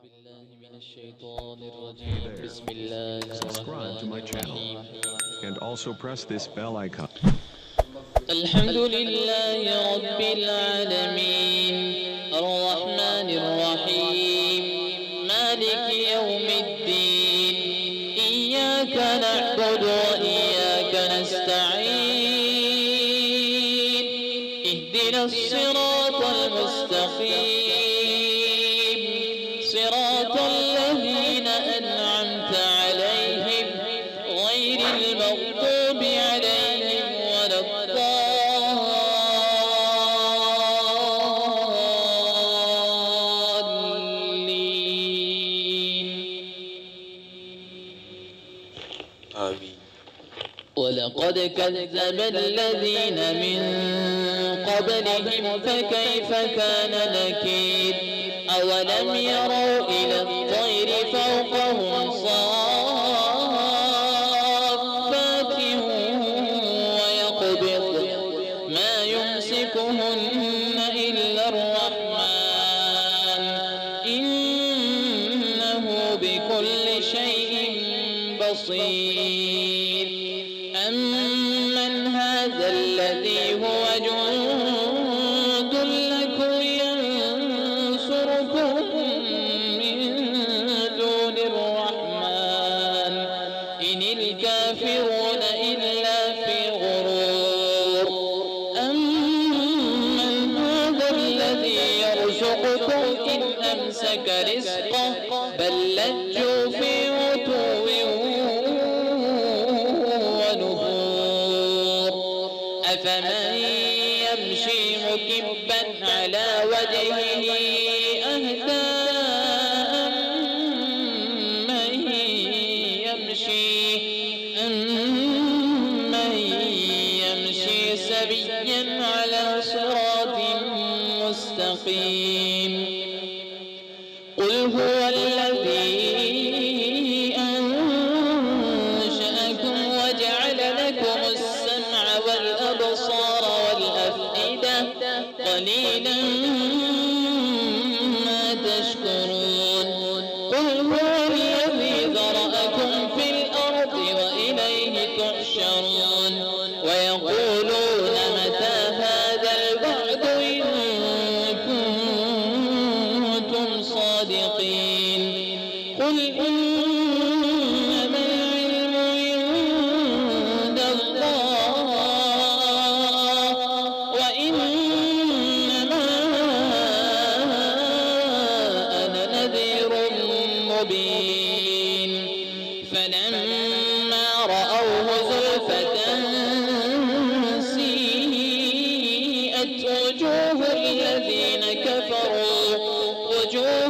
أعوذ بالله من الشيطان الرجيم. بسم الله الرحمن الرحيم. And also press this bell icon. الحمد لله رب العالمين الرحمن الرحيم مالك يوم الدين إياك نعبد وإياك نستعين اهدنا الصراط المستقيم صراط الذين أنعمت عليهم غير المغضوب عليهم ولا الضالين آمين. ولقد كذب الذين من قبلهم فكيف كان نكير أولم يروا إلى الطير فوقهم صافات ويقبض ما يمسكهن إلا الرحمن إنه بكل شيء بصير أمن هذا الذي هو جند لكم ينصركم من دون الرحمن إن الكافرون إلا في غرور أمن هذا الذي يرزقكم إن أمسك رزقه بل لجوا في عتو ونفور أفمن يمشي مكبا على وجهه أهدى أمن يمشي سبيا على صراط مستقيم قل هو الذي أنشأكم وجعل لكم السمع والأبصار والأفئدة قليلا ما تشكرون قل هو الذي ذرأكم في الأرض وإليه تحشرون ويقولون متى هذا الوعد إن كنتم صادقين قل إنما العلم عند الله وإنما أنا نذير مبين فلما رأوه زلفة سيئت وجوه الذين كفروا وجوه